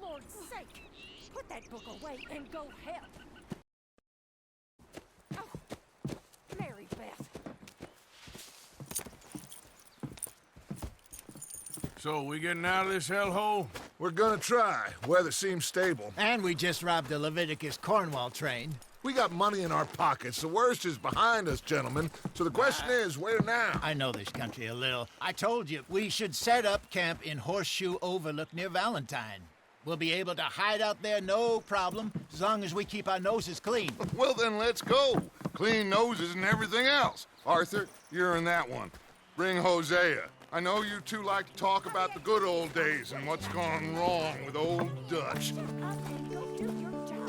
Lord's sake! Put that book away and go help! Oh, Mary Beth. So, we getting out of this hellhole? We're gonna try. Weather seems stable. And we just robbed the Leviticus Cornwall train. We got money in our pockets. The worst is behind us, gentlemen. So the question is, where now? I know this country a little. I told you, we should set up camp in Horseshoe Overlook near Valentine. We'll be able to hide out there, no problem, as long as we keep our noses clean. Well, then let's go. Clean noses and everything else. Arthur, you're in that one. Bring Hosea. I know you two like to talk about the good old days and what's gone wrong with old Dutch. Shut up and go do your job.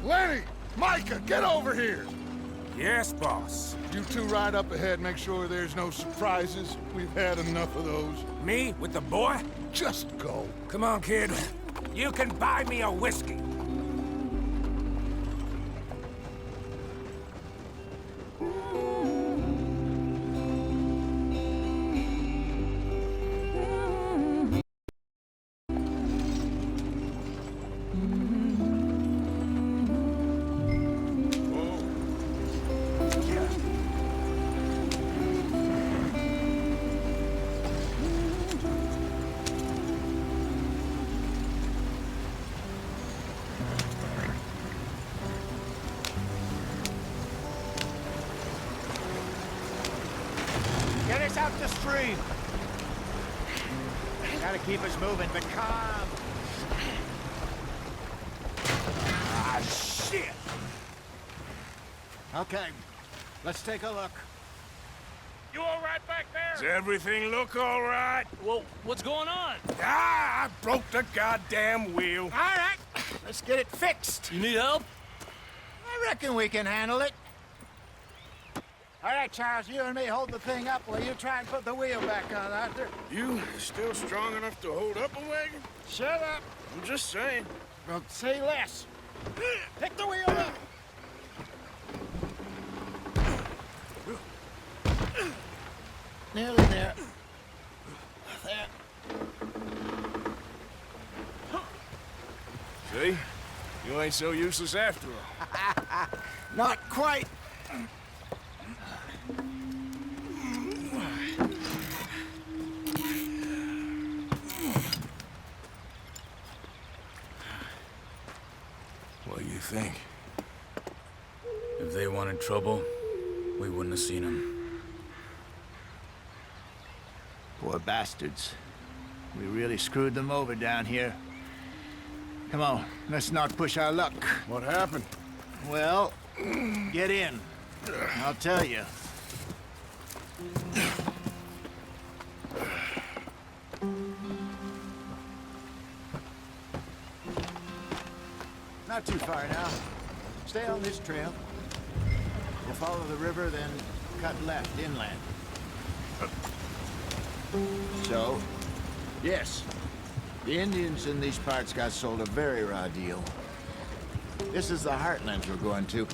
Lenny! Micah, get over here! Yes, boss. You two ride up ahead, make sure there's no surprises. We've had enough of those. Me with the boy? Just go. Come on, kid. You can buy me a whiskey. Get us out the stream. Gotta keep us moving, but calm. Ah, shit! Okay, let's take a look. You all right back Does there? everything look all right? Well, what's going on? Ah, I broke the goddamn wheel. All right, let's get it fixed. You need help? I reckon we can handle it. All right, Charles, you and me hold the thing up while you try and put the wheel back on, Arthur. You still strong enough to hold up a wagon? Shut up. I'm just saying. Well, say less. Pick the wheel up. Nearly there. There. See? You ain't so useless after all. Not quite. What do you think? If they wanted trouble, we wouldn't have seen them. Poor bastards. We really screwed them over down here. Come on, let's not push our luck. What happened? Well, get in. I'll tell you. Not too far now. Stay on this trail. We'll follow the river, then cut left inland. So, yes, the Indians in these parts got sold a very raw deal. This is the heartlands we're going to.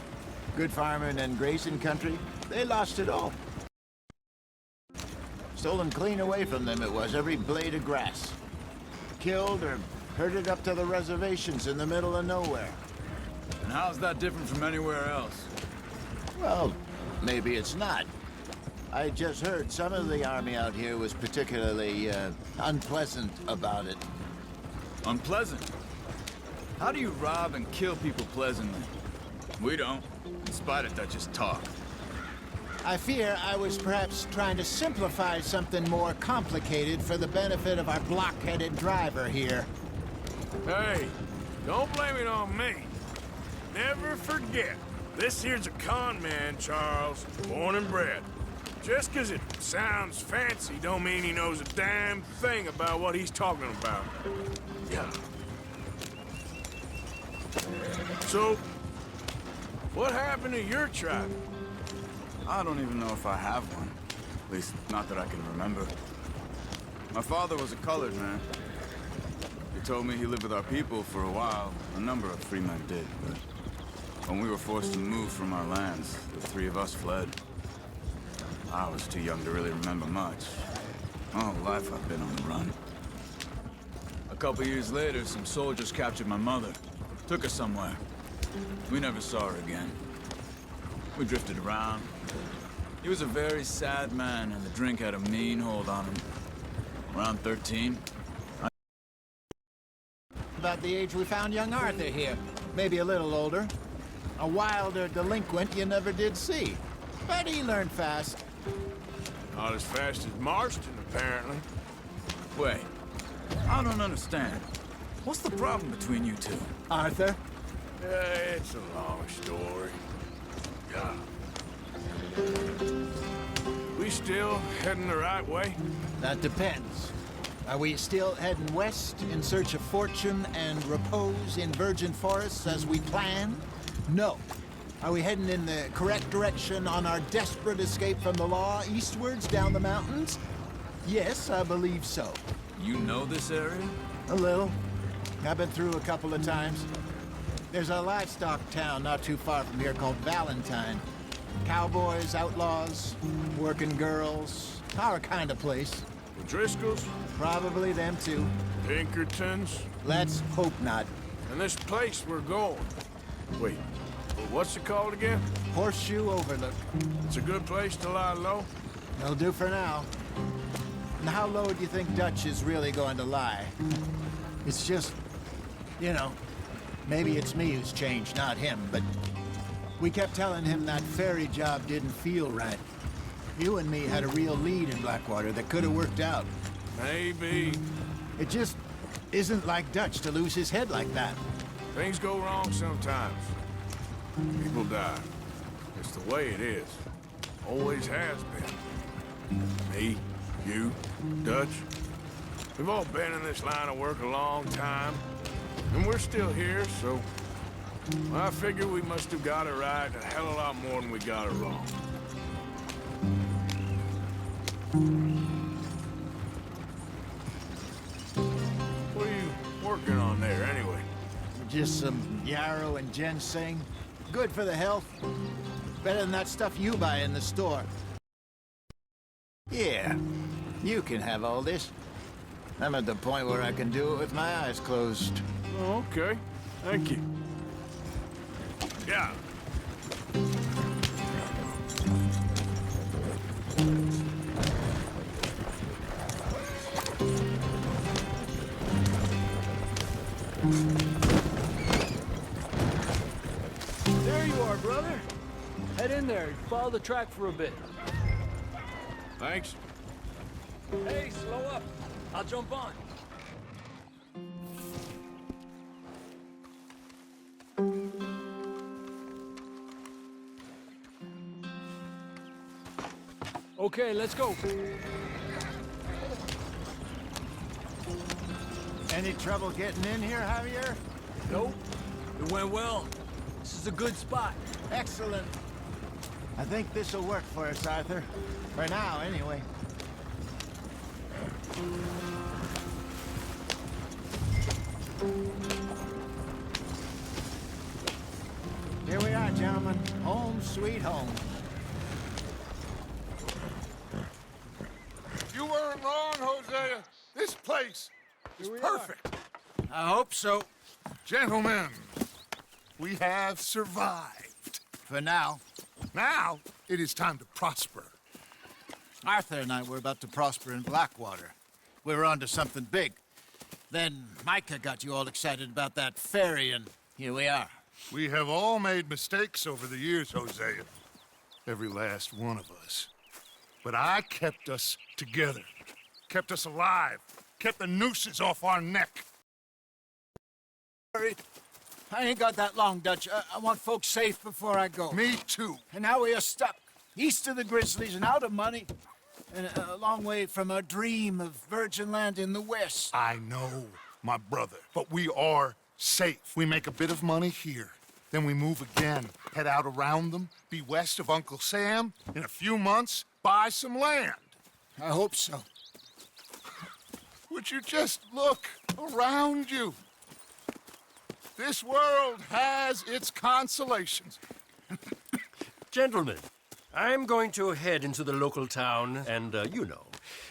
Good farming and grazing country, they lost it all. Stolen clean away from them it was, every blade of grass. Killed or herded up to the reservations in the middle of nowhere. And how's that different from anywhere else? Well, maybe it's not. I just heard some of the army out here was particularly unpleasant about it. Unpleasant? How do you rob and kill people pleasantly? We don't, in spite of Dutch's talk. I fear I was perhaps trying to simplify something more complicated for the benefit of our block-headed driver here. Hey, don't blame it on me. Never forget, this here's a con man, Charles, born and bred. Just 'cause it sounds fancy don't mean he knows a damn thing about what he's talking about. Yeah. So, what happened to your tribe? I don't even know if I have one. At least, not that I can remember. My father was a colored man. He told me he lived with our people for a while. A number of free men did, but when we were forced to move from our lands, the three of us fled. I was too young to really remember much. My whole life I've been on the run. A couple years later, some soldiers captured my mother. Took her somewhere. We never saw her again. We drifted around. He was a very sad man, and the drink had a mean hold on him. Around 13. About the age we found young Arthur here. Maybe a little older. A wilder delinquent you never did see. But he learned fast. Not as fast as Marston, apparently. Wait. I don't understand. What's the problem between you two? Arthur? It's a long story. Yeah. We still heading the right way? That depends. Are we still heading west in search of fortune and repose in virgin forests as we planned? No. Are we heading in the correct direction on our desperate escape from the law eastwards down the mountains? Yes, I believe so. You know this area? A little. I've been through a couple of times. There's a livestock town not too far from here called Valentine. Cowboys, outlaws, working girls, our kind of place. The Driscolls? Probably them too. Pinkertons? Let's hope not. And this place we're going. Wait, what's it called again? Horseshoe Overlook. It's a good place to lie low? It'll do for now. And how low do you think Dutch is really going to lie? It's just, you know, maybe it's me who's changed, not him, but we kept telling him that ferry job didn't feel right. You and me had a real lead in Blackwater that could have worked out. Maybe. It just isn't like Dutch to lose his head like that. Things go wrong sometimes. People die. It's the way it is. Always has been. Me, you, Dutch. We've all been in this line of work a long time. And we're still here, so I figure we must have got it right a hell of a lot more than we got it wrong. What are you working on there, anyway? Just some yarrow and ginseng. Good for the health. Better than that stuff you buy in the store. Yeah, you can have all this. I'm at the point where I can do it with my eyes closed. Oh, okay. Thank you. Yeah. There you are, brother. Head in there. Follow the track for a bit. Thanks. Hey, slow up. I'll jump on. Okay, let's go. Any trouble getting in here, Javier? Nope. It went well. This is a good spot. Excellent. I think this'll work for us, Arthur. For now, anyway. Here we are, gentlemen. Home sweet home. You weren't wrong, Hosea. This place is perfect. I hope so. Gentlemen, we have survived. For now. Now, it is time to prosper. Arthur and I were about to prosper in Blackwater. We were onto something big. Then Micah got you all excited about that ferry, and here we are. We have all made mistakes over the years, Hosea. Every last one of us. But I kept us together. Kept us alive. Kept the nooses off our neck. I ain't got that long, Dutch. I want folks safe before I go. Me too. And now we are stuck, east of the Grizzlies and out of money, and a long way from a dream of virgin land in the west. I know, my brother, but we are safe. We make a bit of money here. Then we move again, head out around them, be west of Uncle Sam. In a few months, buy some land. I hope so. Would you just look around you? This world has its consolations. Gentlemen, I'm going to head into the local town and,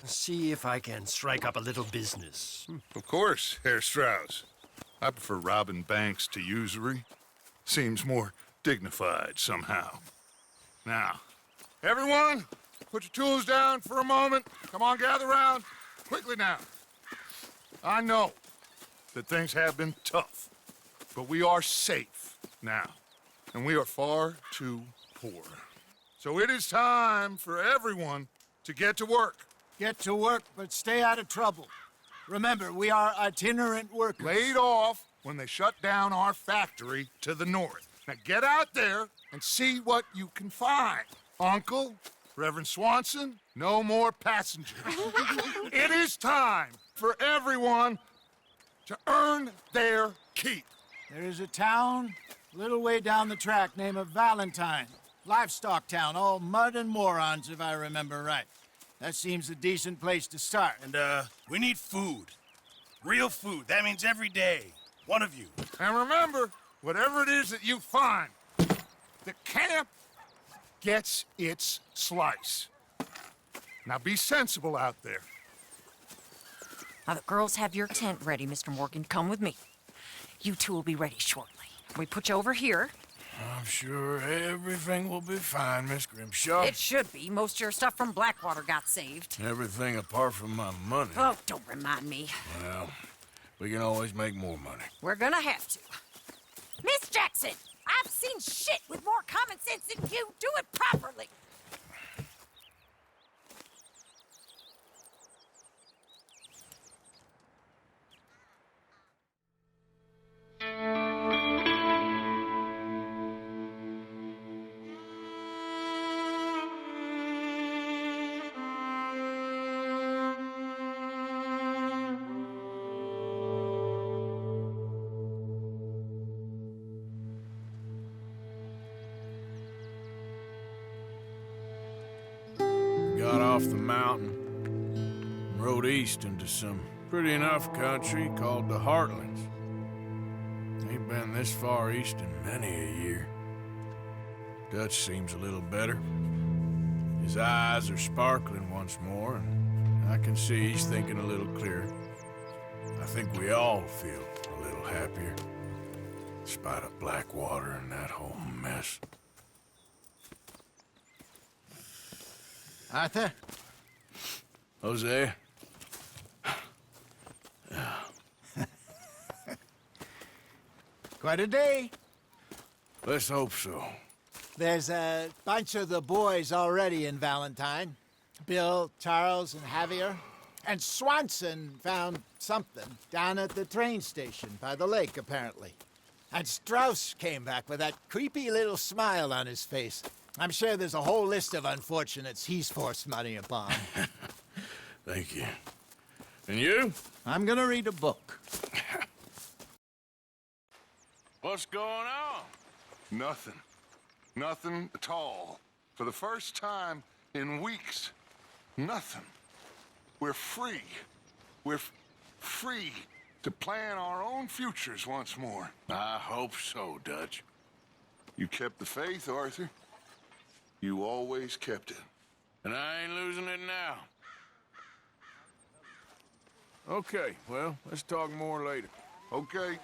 see if I can strike up a little business. Of course, Herr Strauss. I prefer robbing banks to usury. Seems more dignified somehow. Now, everyone, put your tools down for a moment. Come on, gather round. Quickly now. I know that things have been tough, but we are safe now, and we are far too poor. So it is time for everyone to get to work. Get to work, but stay out of trouble. Remember, we are itinerant workers. Laid off when they shut down our factory to the north. Now get out there and see what you can find. Uncle, Reverend Swanson, no more passengers. It is time for everyone to earn their keep. There is a town a little way down the track named Valentine. Livestock town, all mud and morons, if I remember right. That seems a decent place to start. And, we need food. Real food. That means every day. One of you. And remember, whatever it is that you find, the camp gets its slice. Now be sensible out there. Now, the girls have your tent ready, Mr. Morgan. Come with me. You two will be ready shortly. We put you over here. I'm sure everything will be fine, Miss Grimshaw. It should be. Most of your stuff from Blackwater got saved. Everything apart from my money. Oh, don't remind me. Well, we can always make more money. We're gonna have to. Miss Jackson, I've seen shit with more common sense than you. Do it properly. Got off the mountain and rode east into some pretty enough country called the Heartlands. Ain't been this far east in many a year. Dutch seems a little better. His eyes are sparkling once more, and I can see he's thinking a little clearer. I think we all feel a little happier, in spite of Blackwater and that whole mess. Arthur? Jose? Quite a day. Let's hope so. There's a bunch of the boys already in Valentine. Bill, Charles, and Javier. And Swanson found something down at the train station by the lake, apparently. And Strauss came back with that creepy little smile on his face. I'm sure there's a whole list of unfortunates he's forced money upon. Thank you. And you? I'm gonna read a book. What's going on? Nothing. Nothing at all. For the first time in weeks, nothing. We're free. We're free to plan our own futures once more. I hope so, Dutch. You kept the faith, Arthur. You always kept it. And I ain't losing it now. Okay, well, let's talk more later. Okay,